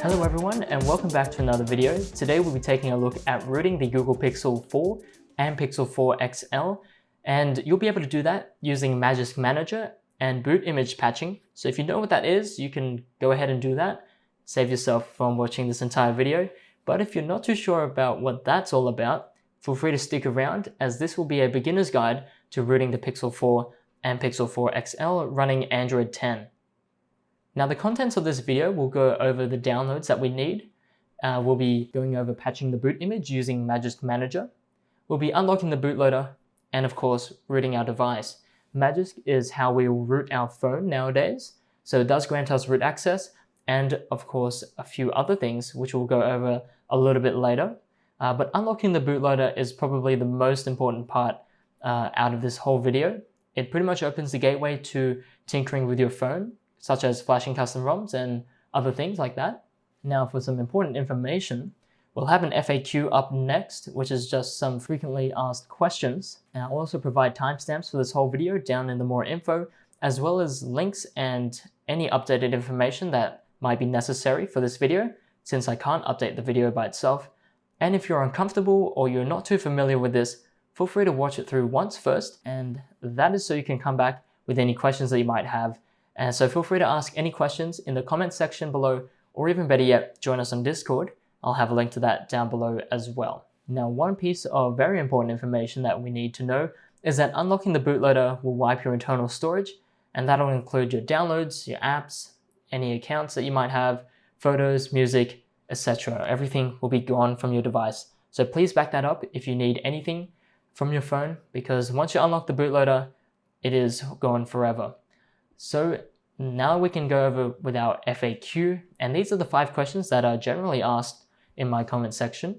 Hello everyone and welcome back to another video. Today we'll be taking a look at rooting the Google Pixel 4 and Pixel 4 XL, and you'll be able to do that using Magisk Manager and boot image patching. So if you know what that is, you can go ahead and do that. Save yourself from watching this entire video. But if you're not too sure about what that's all about, feel free to stick around, as this will be a beginner's guide to rooting the Pixel 4 and Pixel 4 XL running Android 10. Now the contents of this video will go over the downloads that we need. We'll be going over patching the boot image using Magisk Manager. We'll be unlocking the bootloader and of course rooting our device. Magisk is how we will root our phone nowadays, so it does grant us root access and of course a few other things which we'll go over a little bit later. But unlocking the bootloader is probably the most important part out of this whole video. It pretty much opens the gateway to tinkering with your phone, such as flashing custom ROMs and other things like that. Now for some important information, we'll have an FAQ up next, which is just some frequently asked questions. And I'll also provide timestamps for this whole video down in the more info, as well as links and any updated information that might be necessary for this video, since I can't update the video by itself. And if you're uncomfortable or you're not too familiar with this, feel free to watch it through once first, and that is so you can come back with any questions that you might have. And so feel free to ask any questions in the comments section below, or even better yet, join us on Discord. I'll have a link to that down below as well. Now, one piece of very important information that we need to know is that unlocking the bootloader will wipe your internal storage, and that'll include your downloads, your apps, any accounts that you might have, photos, music, etc. Everything will be gone from your device. So please back that up if you need anything from your phone, because once you unlock the bootloader, it is gone forever. So now we can go over with our FAQ, and these are the 5 questions that are generally asked in my comment section.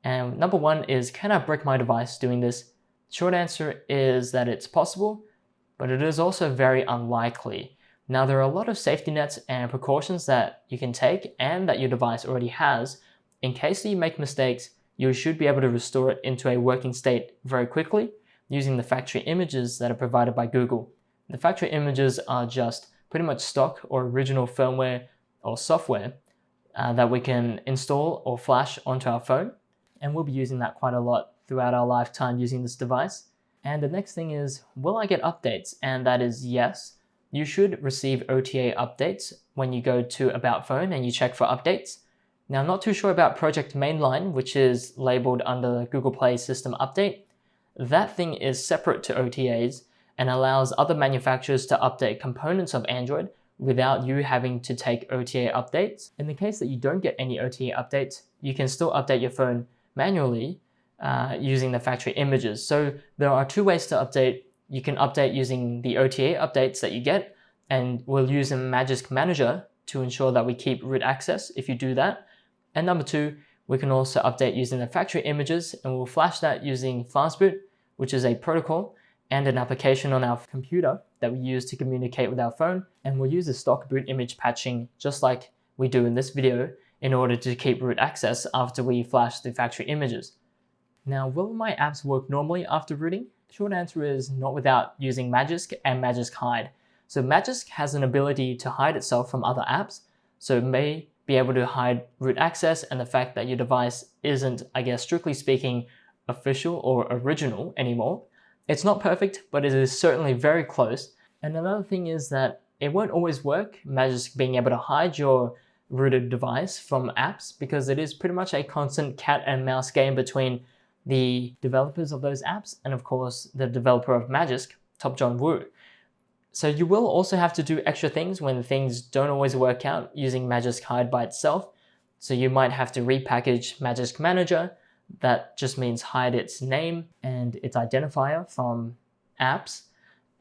And number 1 is, can I brick my device doing this? Short answer is that it's possible, but it is also very unlikely. Now there are a lot of safety nets and precautions that you can take and that your device already has. In case you make mistakes, you should be able to restore it into a working state very quickly using the factory images that are provided by Google. The factory images are just pretty much stock or original firmware or software that we can install or flash onto our phone, and we'll be using that quite a lot throughout our lifetime using this device. And the next thing is, will I get updates? And that is yes. You should receive OTA updates when you go to About Phone and you check for updates. Now, I'm not too sure about Project Mainline, which is labeled under Google Play System Update. That thing is separate to OTAs and allows other manufacturers to update components of Android without you having to take OTA updates. In the case that you don't get any OTA updates, you can still update your phone manually using the factory images. So there are 2 ways to update. You can update using the OTA updates that you get, and we'll use a Magisk Manager to ensure that we keep root access if you do that. And number 2, we can also update using the factory images, and we'll flash that using fastboot, which is a protocol and an application on our computer that we use to communicate with our phone, and we'll use the stock boot image patching just like we do in this video in order to keep root access after we flash the factory images. Now, will my apps work normally after rooting? Short answer is not without using Magisk and Magisk Hide. So Magisk has an ability to hide itself from other apps, so it may be able to hide root access and the fact that your device isn't, I guess strictly speaking, official or original anymore. It's not perfect, but it is certainly very close. And another thing is that it won't always work, Magisk being able to hide your rooted device from apps, because it is pretty much a constant cat and mouse game between the developers of those apps and of course the developer of Magisk, Top John Woo. So you will also have to do extra things when things don't always work out using Magisk Hide by itself. So you might have to repackage Magisk Manager. That just means hide its name and its identifier from apps.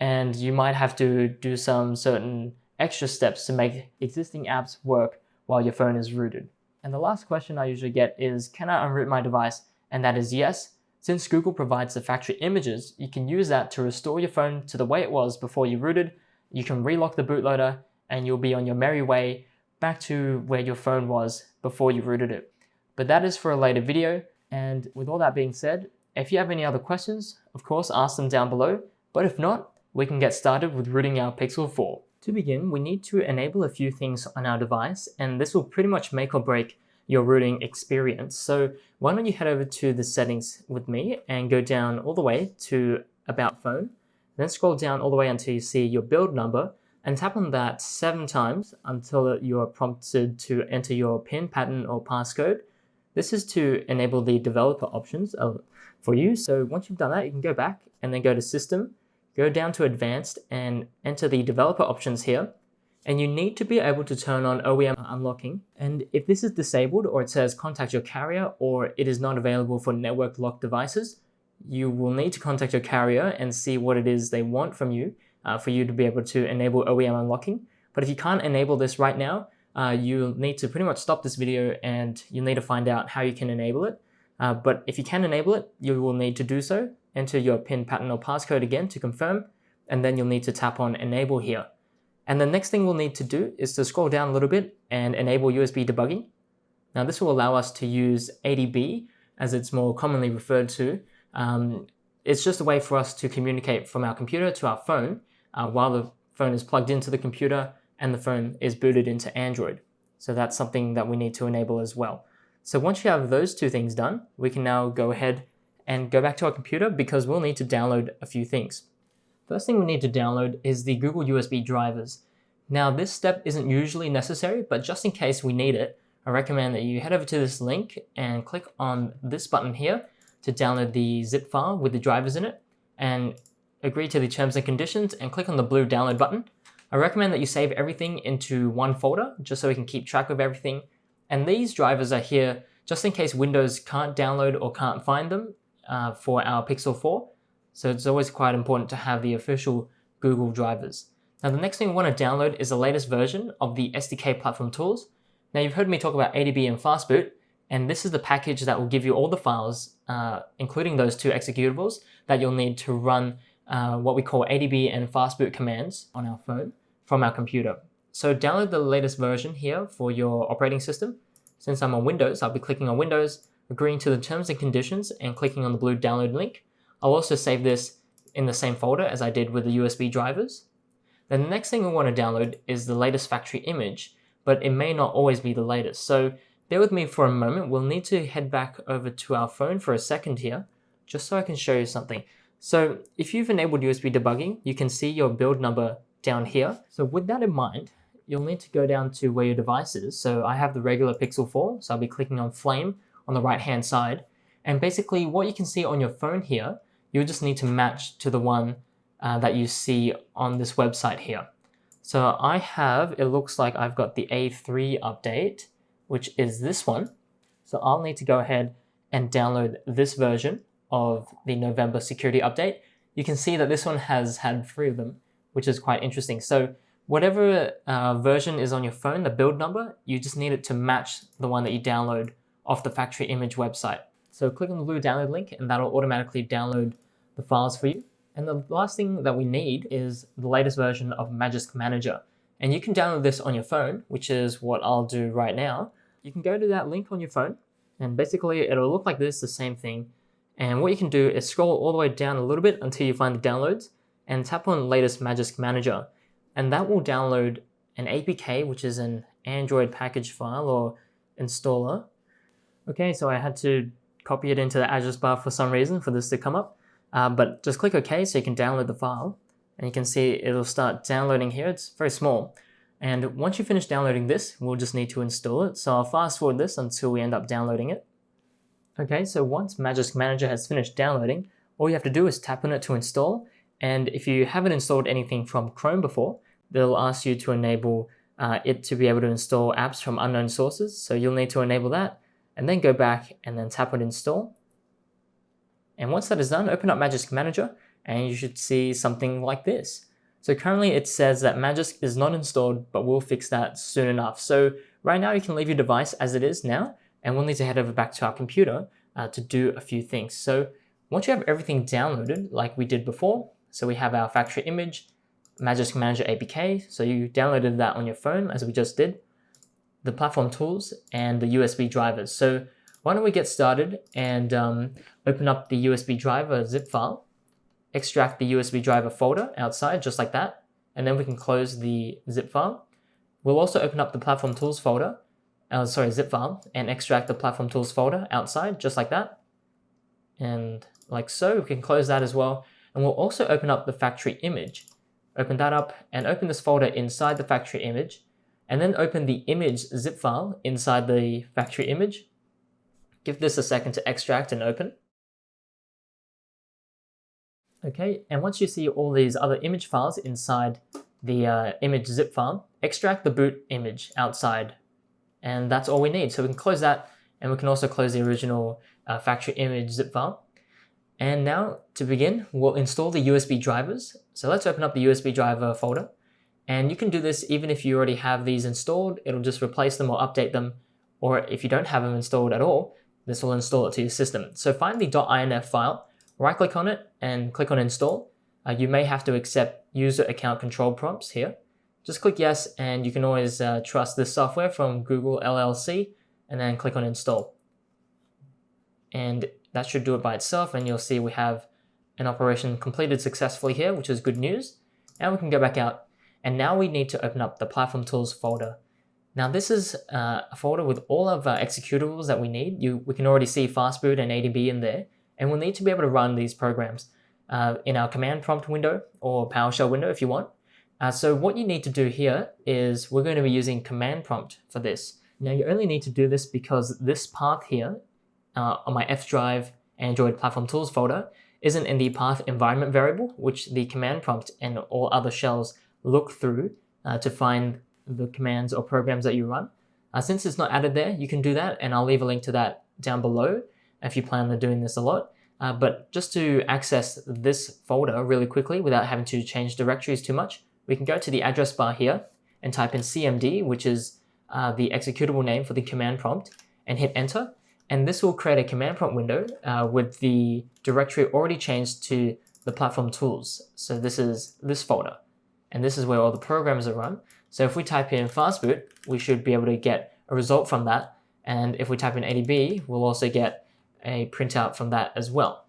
And you might have to do some certain extra steps to make existing apps work while your phone is rooted. And the last question I usually get is, can I unroot my device? And that is yes. Since Google provides the factory images, you can use that to restore your phone to the way it was before you rooted. You can relock the bootloader and you'll be on your merry way back to where your phone was before you rooted it. But that is for a later video. And with all that being said, if you have any other questions, of course, ask them down below. But if not, we can get started with rooting our Pixel 4. To begin, we need to enable a few things on our device, and this will pretty much make or break your rooting experience. So why don't you head over to the settings with me and go down all the way to About Phone, then scroll down all the way until you see your build number, and tap on that 7 times until you are prompted to enter your PIN, pattern, or passcode. This is to enable the developer options for you. So once you've done that, you can go back and then go to System, go down to Advanced, and enter the developer options here. And you need to be able to turn on OEM unlocking. And if this is disabled, or it says contact your carrier, or it is not available for network locked devices, you will need to contact your carrier and see what it is they want from you for you to be able to enable OEM unlocking. But if you can't enable this right now, you'll need to pretty much stop this video and you'll need to find out how you can enable it. But if you can enable it, you will need to do so. Enter your PIN, pattern, or passcode again to confirm, and then you'll need to tap on Enable here. And the next thing we'll need to do is to scroll down a little bit and enable USB debugging. Now this will allow us to use ADB, as it's more commonly referred to. It's just a way for us to communicate from our computer to our phone while the phone is plugged into the computer and the phone is booted into Android. So that's something that we need to enable as well. So once you have those two things done, we can now go ahead and go back to our computer because we'll need to download a few things. First thing we need to download is the Google USB drivers. Now this step isn't usually necessary, but just in case we need it, I recommend that you head over to this link and click on this button here to download the zip file with the drivers in it, and agree to the terms and conditions and click on the blue download button. I recommend that you save everything into one folder just so we can keep track of everything. And these drivers are here just in case Windows can't download or can't find them for our Pixel 4. So it's always quite important to have the official Google drivers. Now the next thing we want to download is the latest version of the SDK Platform Tools. Now you've heard me talk about ADB and fastboot, and this is the package that will give you all the files, including those 2 executables that you'll need to run what we call ADB and fastboot commands on our phone from our computer. So download the latest version here for your operating system. Since I'm on Windows, I'll be clicking on Windows, agreeing to the terms and conditions, and clicking on the blue download link. I'll also save this in the same folder as I did with the USB drivers. Then the next thing we want to download is the latest factory image, but it may not always be the latest. So bear with me for a moment. We'll need to head back over to our phone for a second here, just so I can show you something. So if you've enabled USB debugging, you can see your build number down here. So with that in mind, you'll need to go down to where your device is. So I have the regular Pixel 4, so I'll be clicking on Flame on the right-hand side. And basically what you can see on your phone here, you'll just need to match to the one that you see on this website here. So I have, it looks like I've got the A3 update, which is this one. So I'll need to go ahead and download this version of the November security update. You can see that this one has had 3 of them, which is quite interesting. So whatever version is on your phone, the build number, you just need it to match the one that you download off the factory image website. So click on the blue download link and that'll automatically download the files for you. And the last thing that we need is the latest version of Magisk Manager. And you can download this on your phone, which is what I'll do right now. You can go to that link on your phone and basically it'll look like this, the same thing. And what you can do is scroll all the way down a little bit until you find the downloads and tap on latest Magisk Manager. And that will download an APK, which is an Android package file or installer. Okay, so I had to copy it into the address bar for some reason for this to come up. But just click OK so you can download the file. And you can see it'll start downloading here. It's very small. And once you finish downloading this, we'll just need to install it. So I'll fast forward this until we end up downloading it. Okay, so once Magisk Manager has finished downloading, all you have to do is tap on it to install. And if you haven't installed anything from Chrome before, they'll ask you to enable it to be able to install apps from unknown sources. So you'll need to enable that and then go back and then tap on install. And once that is done, open up Magisk Manager and you should see something like this. So currently it says that Magisk is not installed, but we'll fix that soon enough. So right now you can leave your device as it is now, and we'll need to head over back to our computer to do a few things. So once you have everything downloaded like we did before, so we have our factory image, Magisk Manager APK, so you downloaded that on your phone as we just did, the platform tools, and the USB drivers. So why don't we get started and open up the USB driver zip file. extract the USB driver folder outside, just like that, and then we can close the zip file. We'll also open up the Platform Tools folder, zip file, and extract the Platform Tools folder outside, just like that. And like so, we can close that as well. And we'll also open up the factory image. Open that up and open this folder inside the factory image, and then open the image zip file inside the factory image. Give this a second to extract and open. Okay, and once you see all these other image files inside the image zip file, extract the boot image outside. And that's all we need. So we can close that, and we can also close the original factory image zip file. And now to begin, we'll install the USB drivers. So let's open up the USB driver folder. And you can do this even if you already have these installed. It'll just replace them or update them. Or if you don't have them installed at all, this will install it to your system. So find the .inf file, right click on it and click on install. You may have to accept user account control prompts here. Just click yes, and you can always trust this software from Google LLC, and then click on install. And that should do it by itself, and you'll see we have an operation completed successfully here, which is good news. And we can go back out, and now we need to open up the Platform Tools folder. Now this is a folder with all of our executables that we need. We can already see fastboot and ADB in there, and we'll need to be able to run these programs in our command prompt window or PowerShell window if you want. So what you need to do here is we're going to be using command prompt for this. Now you only need to do this because this path here on my F drive Android Platform Tools folder isn't in the path environment variable, which the command prompt and all other shells look through to find the commands or programs that you run. Since it's not added there, you can do that, and I'll leave a link to that down below if you plan on doing this a lot. But just to access this folder really quickly without having to change directories too much, we can go to the address bar here and type in cmd, which is the executable name for the command prompt, and hit enter. And this will create a command prompt window with the directory already changed to the Platform Tools. So this is this folder, and this is where all the programs are run. So if we type in fastboot, we should be able to get a result from that. And if we type in ADB, we'll also get a printout from that as well.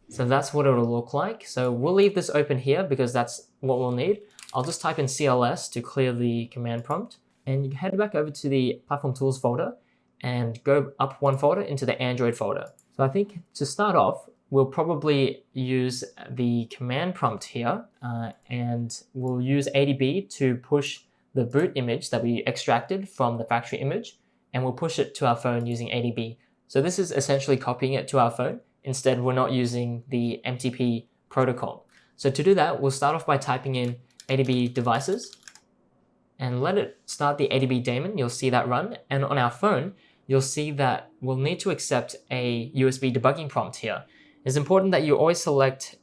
So that's what it'll look like. So we'll leave this open here because that's what we'll need. I'll just type in CLS to clear the command prompt, and you can head back over to the Platform Tools folder and go up one folder into the Android folder. So I think to start off, we'll probably use the command prompt here, and we'll use ADB to push the boot image that we extracted from the factory image, and we'll push it to our phone using ADB. So this is essentially copying it to our phone. Instead, we're not using the MTP protocol. So to do that, we'll start off by typing in ADB devices and let it start the ADB daemon. You'll see that run. And on our phone, you'll see that we'll need to accept a USB debugging prompt here. It's important that you always select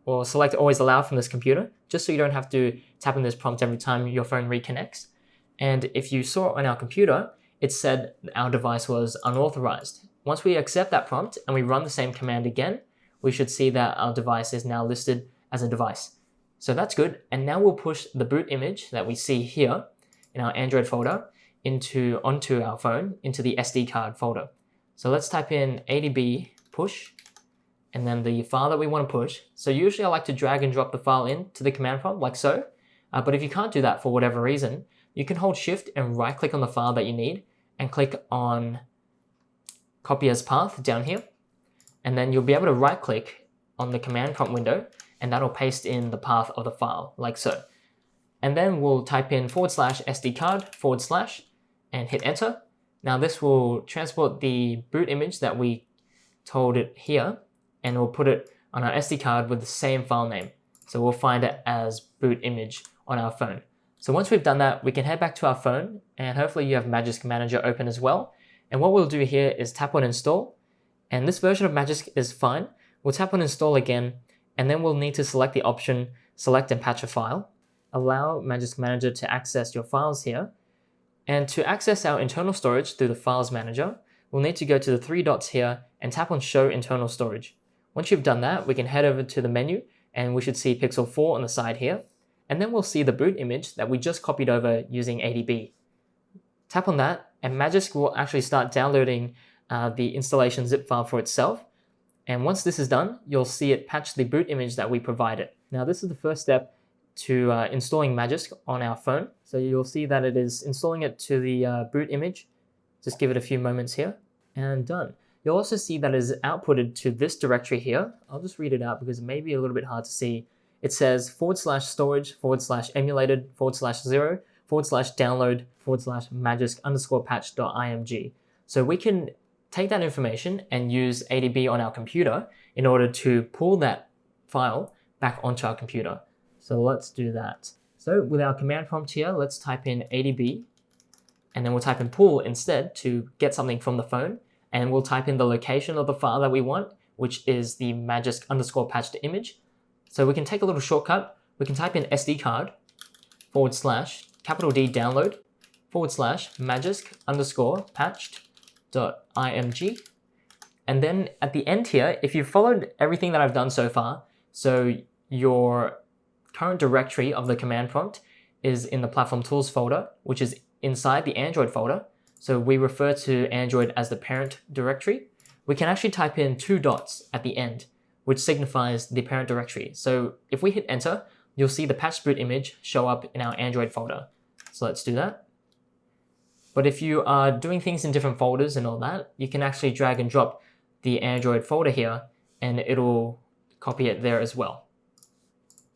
always allow from this computer, just so you don't have to tap in this prompt every time your phone reconnects. And if you saw on our computer, it said our device was unauthorized. Once we accept that prompt and we run the same command again, we should see that our device is now listed as a device. So that's good. And now we'll push the boot image that we see here in our Android folder onto our phone, into the SD card folder. So let's type in ADB push, and then the file that we want to push. So usually I like to drag and drop the file into the command prompt like so. But if you can't do that for whatever reason, you can hold Shift and right click on the file that you need and click on copy as path down here. And then you'll be able to right click on the command prompt window, and that'll paste in the path of the file like so. And then we'll type in /sdcard/ and hit enter. Now this will transport the boot image that we told it here, and we'll put it on our SD card with the same file name. So we'll find it as boot image on our phone. So once we've done that, we can head back to our phone, and hopefully you have Magisk Manager open as well. And what we'll do here is tap on install, and this version of Magisk is fine. We'll tap on install again, and then we'll need to select the option select and patch a file. Allow Magisk Manager to access your files here. And to access our internal storage through the Files Manager, we'll need to go to the three dots here and tap on Show Internal Storage. Once you've done that, we can head over to the menu, and we should see Pixel 4 on the side here. And then we'll see the boot image that we just copied over using ADB. Tap on that, and Magisk will actually start downloading the installation zip file for itself. And once this is done, you'll see it patch the boot image that we provided. Now this is the first step to installing Magisk on our phone. So you'll see that it is installing it to the boot image. Just give it a few moments here, and done. You'll also see that it is outputted to this directory here. I'll just read it out because it may be a little bit hard to see. It says /storage/emulated/0/download/magisk_patch.img. So we can take that information and use ADB on our computer in order to pull that file back onto our computer. So let's do that. So with our command prompt here, let's type in ADB, and then we'll type in pull instead to get something from the phone, and we'll type in the location of the file that we want, which is the magisk_patched image. So we can take a little shortcut. We can type in sdcard /D download /magisk_patched.img. And then at the end here, if you followed everything that I've done so far, so your current directory of the command prompt is in the Platform Tools folder, which is inside the Android folder. So we refer to Android as the parent directory. We can actually type in 2 dots at the end, which signifies the parent directory. So if we hit enter, you'll see the patched boot image show up in our Android folder. So let's do that. But if you are doing things in different folders and all that, you can actually drag and drop the Android folder here, and it'll copy it there as well.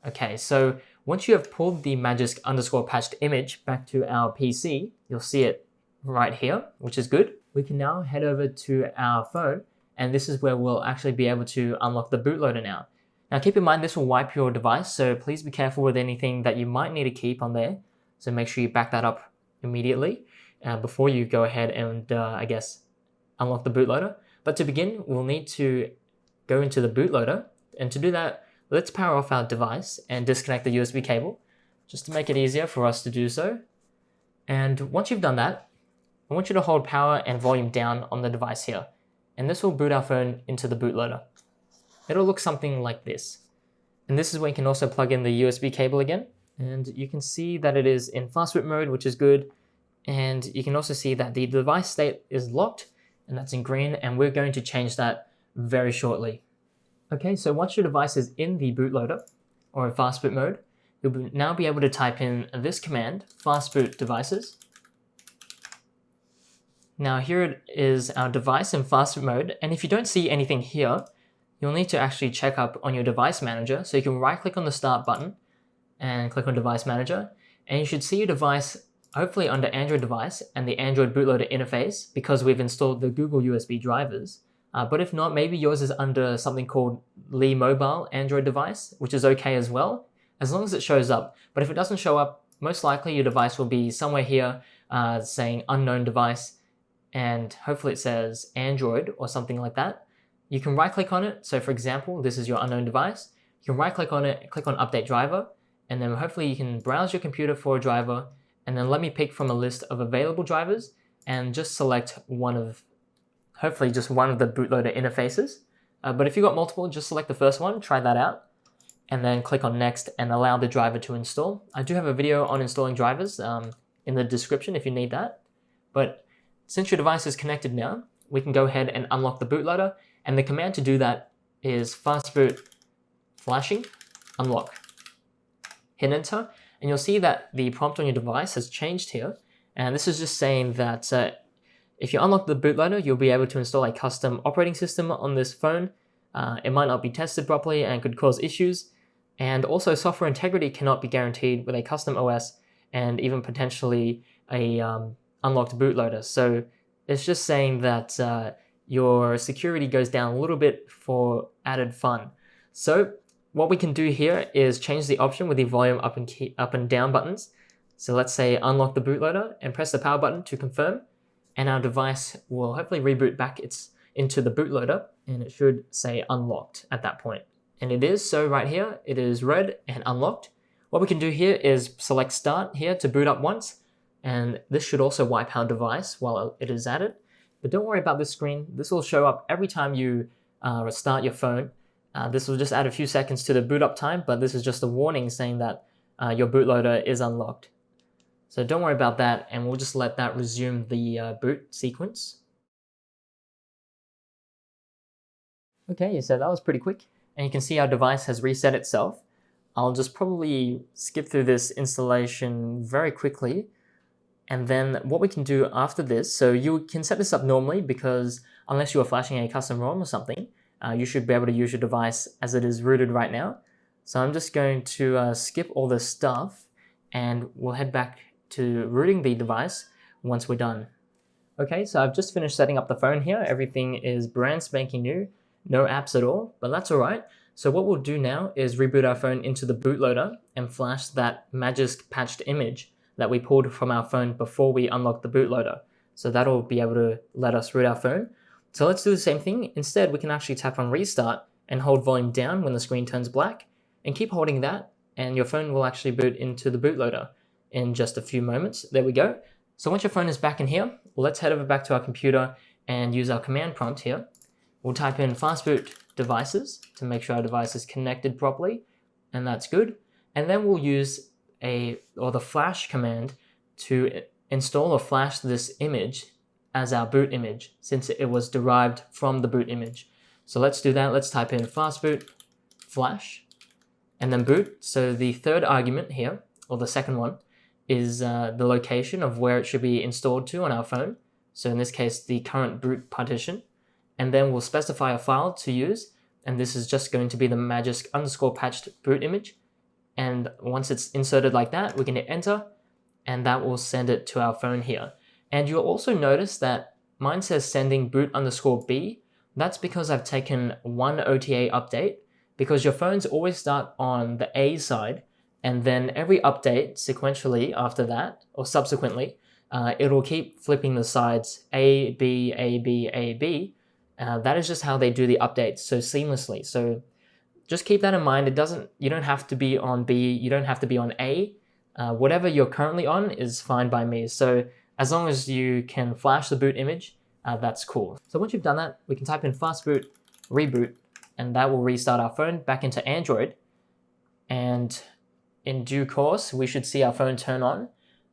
Okay, so once you have pulled the Magisk_patched image back to our PC, you'll see it right here, which is good. We can now head over to our phone, and this is where we'll actually be able to unlock the bootloader now. Now keep in mind this will wipe your device, so please be careful with anything that you might need to keep on there. So make sure you back that up immediately before you go ahead and unlock the bootloader. But to begin, we'll need to go into the bootloader, and to do that, let's power off our device and disconnect the USB cable, just to make it easier for us to do so. And once you've done that, I want you to hold power and volume down on the device here, and this will boot our phone into the bootloader. It'll look something like this. And this is where you can also plug in the USB cable again, and you can see that it is in fastboot mode, which is good. And you can also see that the device state is locked, and that's in green, and we're going to change that very shortly. Okay, so once your device is in the bootloader or in fastboot mode, you'll now be able to type in this command, fastboot devices. Now here it is our device in fastboot mode, and if you don't see anything here, you'll need to actually check up on your device manager. So you can right click on the start button and click on device manager, and you should see your device hopefully under Android device and the Android bootloader interface, because we've installed the Google USB drivers. But if not, maybe yours is under something called Lee Mobile Android device, which is okay as well, as long as it shows up. But if it doesn't show up, most likely your device will be somewhere here saying unknown device, and hopefully it says Android or something like that. You can right click on it. So for example, this is your unknown device. You can right click on it, click on update driver, and then hopefully you can browse your computer for a driver, and then let me pick from a list of available drivers and just select hopefully just one of the bootloader interfaces. But if you've got multiple, just select the first one, try that out, and then click on next and allow the driver to install. I do have a video on installing drivers in the description if you need that. But since your device is connected now, we can go ahead and unlock the bootloader, and the command to do that is fastboot flashing unlock. Hit enter, and you'll see that the prompt on your device has changed here. And this is just saying that if you unlock the bootloader, you'll be able to install a custom operating system on this phone. It might not be tested properly and could cause issues. And also software integrity cannot be guaranteed with a custom OS and even potentially a unlocked bootloader. So it's just saying that your security goes down a little bit for added fun. So what we can do here is change the option with the volume up and down buttons. So let's say unlock the bootloader and press the power button to confirm, and our device will hopefully reboot back into the bootloader, and it should say unlocked at that point. And it is, so right here, it is red and unlocked. What we can do here is select start here to boot up once, and this should also wipe our device while it is at it. But don't worry about this screen. This will show up every time you restart your phone. This will just add a few seconds to the boot up time, but this is just a warning saying that your bootloader is unlocked. So don't worry about that, and we'll just let that resume the boot sequence. Okay, so that was pretty quick. And you can see our device has reset itself. I'll just probably skip through this installation very quickly. And then what we can do after this, so you can set this up normally because unless you are flashing a custom ROM or something, you should be able to use your device as it is rooted right now. So I'm just going to skip all this stuff and we'll head back to rooting the device once we're done. Okay, so I've just finished setting up the phone here. Everything is brand spanking new, no apps at all, but that's all right. So what we'll do now is reboot our phone into the bootloader and flash that Magisk patched image that we pulled from our phone before we unlocked the bootloader. So that'll be able to let us root our phone. So let's do the same thing. Instead, we can actually tap on restart and hold volume down when the screen turns black and keep holding that and your phone will actually boot into the bootloader in just a few moments. There we go. So once your phone is back in here, let's head over back to our computer and use our command prompt here. We'll type in fastboot devices to make sure our device is connected properly, and that's good. And then we'll use the flash command to install or flash this image as our boot image, since it was derived from the boot image. So let's do that. Let's type in fastboot flash and then boot. So the third argument here, or the second one, is the location of where it should be installed to on our phone. So in this case, the current boot partition. And then we'll specify a file to use. And this is just going to be the Magisk _patched boot image. And once it's inserted like that, we can hit enter and that will send it to our phone here. And you'll also notice that mine says sending boot _B. That's because I've taken one OTA update, because your phones always start on the A side, and then every update sequentially after that, or subsequently, it'll keep flipping the sides A, B, A, B, A, B. That is just how they do the updates so seamlessly. So just keep that in mind. You don't have to be on B, you don't have to be on A. Whatever you're currently on is fine by me. So as long as you can flash the boot image, that's cool. So once you've done that, we can type in fastboot reboot, and that will restart our phone back into Android. And in due course, we should see our phone turn on,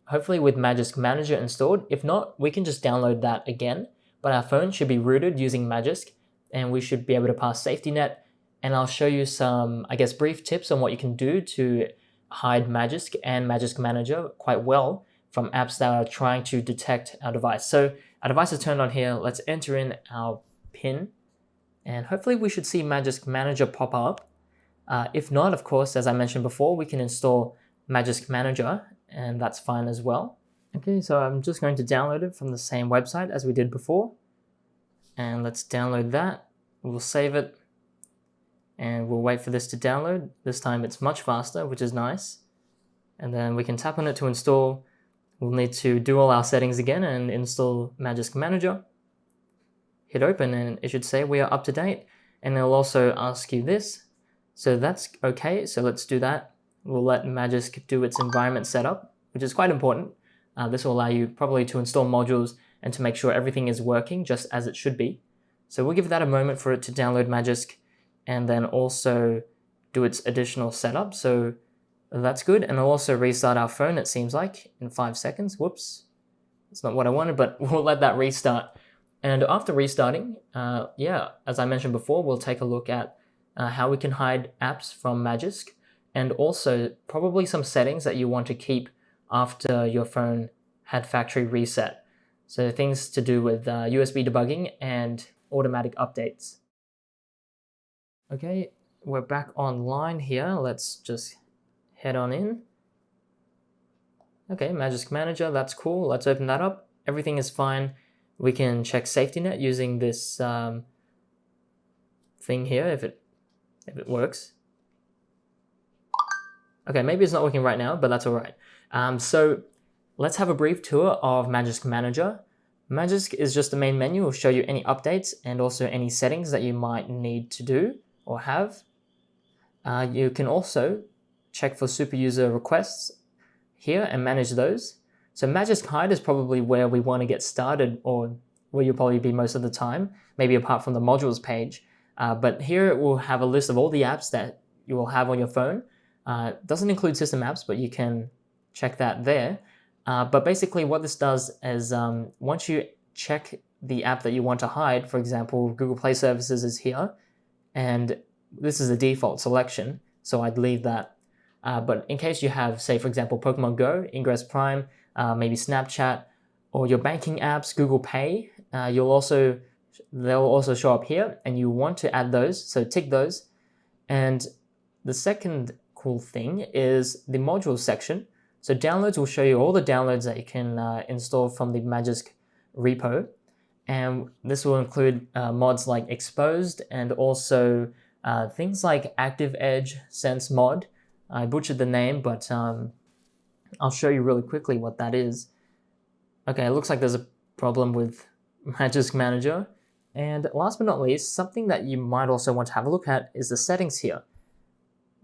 hopefully with Magisk Manager installed. If not, we can just download that again, but our phone should be rooted using Magisk, and we should be able to pass safety net. And I'll show you some, brief tips on what you can do to hide Magisk and Magisk Manager quite well from apps that are trying to detect our device. So our device is turned on here. Let's enter in our PIN, and hopefully we should see Magisk Manager pop up. If not, of course, as I mentioned before, we can install Magisk Manager, and that's fine as well. Okay, so I'm just going to download it from the same website as we did before. And let's download that. We'll save it, and we'll wait for this to download. This time it's much faster, which is nice. And then we can tap on it to install. We'll need to do all our settings again and install Magisk Manager. Hit open, and it should say we are up to date. And it'll also ask you this. So that's okay, so let's do that. We'll let Magisk do its environment setup, which is quite important. This will allow you probably to install modules and to make sure everything is working just as it should be. So we'll give that a moment for it to download Magisk and then also do its additional setup. So that's good, and it'll also restart our phone, it seems like, in 5 seconds. Whoops, that's not what I wanted, but we'll let that restart. And after restarting, as I mentioned before, we'll take a look at how we can hide apps from Magisk, and also probably some settings that you want to keep after your phone had factory reset. So things to do with USB debugging and automatic updates. Okay, we're back online here. Let's just head on in. Okay, Magisk Manager, that's cool. Let's open that up. Everything is fine. We can check safety net using this thing here if it works. Okay, maybe it's not working right now, but that's all right. So let's have a brief tour of Magisk Manager. Magisk is just the main menu. It will show you any updates and also any settings that you might need to do or have. You can also check for super user requests here and manage those. So Magisk Hide is probably where we want to get started, or where you'll probably be most of the time, maybe apart from the modules page. But here it will have a list of all the apps that you will have on your phone. Doesn't include system apps, but you can check that there. But basically what this does is once you check the app that you want to hide, for example, Google Play Services is here, and this is a default selection, so I'd leave that. But in case you have, say for example, Pokemon Go, Ingress Prime, maybe Snapchat, or your banking apps, Google Pay, they'll also show up here, and you want to add those, so tick those. And the second cool thing is the modules section. So downloads will show you all the downloads that you can install from the Magisk repo, and this will include mods like Exposed and also things like Active Edge Sense mod. I butchered the name, but I'll show you really quickly what that is. Okay, it looks like there's a problem with Magisk Manager. And last but not least, something that you might also want to have a look at is the settings here.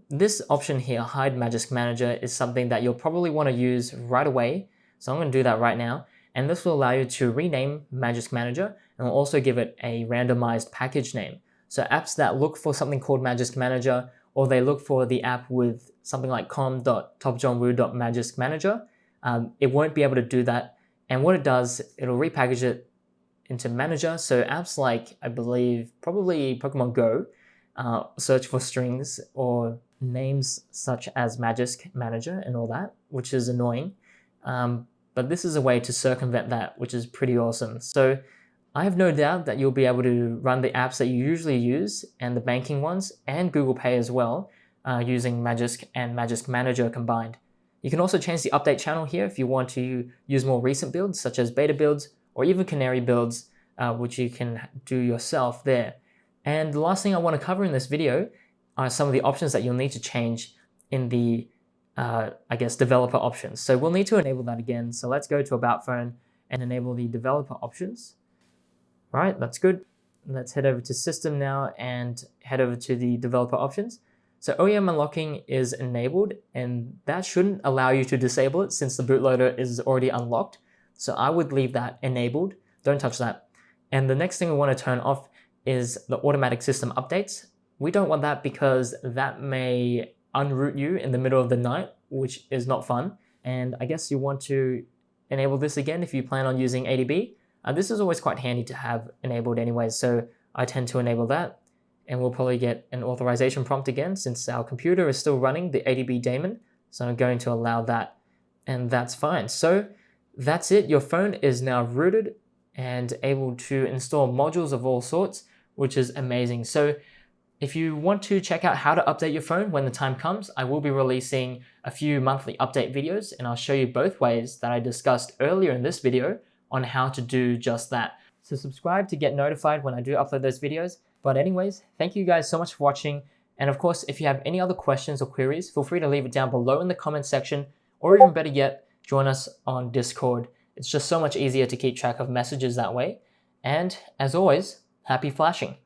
This option here, Hide Magisk Manager, is something that you'll probably want to use right away. So I'm going to do that right now. And this will allow you to rename Magisk Manager, and will also give it a randomized package name. So apps that look for something called Magisk Manager, or they look for the app with something like com.topjohnwoo.magiskmanager, it won't be able to do that. And what it does, it'll repackage it into Manager. So apps like, I believe, probably Pokemon Go, search for strings or names such as Magisk Manager and all that, which is annoying. But this is a way to circumvent that, which is pretty awesome. So I have no doubt that you'll be able to run the apps that you usually use and the banking ones and Google Pay as well, using Magisk and Magisk Manager combined. You can also change the update channel here if you want to use more recent builds, such as beta builds or even canary builds, which you can do yourself there. And the last thing I want to cover in this video are some of the options that you'll need to change in the, developer options. So we'll need to enable that again. So let's go to About Phone and enable the developer options. All right, that's good. Let's head over to System now and head over to the developer options. So OEM unlocking is enabled, and that shouldn't allow you to disable it since the bootloader is already unlocked. So I would leave that enabled. Don't touch that. And the next thing we want to turn off is the automatic system updates. We don't want that because that may unroot you in the middle of the night, which is not fun. And I guess you want to enable this again if you plan on using ADB. This is always quite handy to have enabled anyways, so I tend to enable that. And we'll probably get an authorization prompt again since our computer is still running the ADB daemon. So I'm going to allow that, and that's fine. So that's it. Your phone is now rooted and able to install modules of all sorts, which is amazing. So if you want to check out how to update your phone when the time comes, I will be releasing a few monthly update videos, and I'll show you both ways that I discussed earlier in this video on how to do just that. So subscribe to get notified when I do upload those videos. But anyways, thank you guys so much for watching. And of course, if you have any other questions or queries, feel free to leave it down below in the comments section, or even better yet, join us on Discord. It's just so much easier to keep track of messages that way. And as always, happy flashing.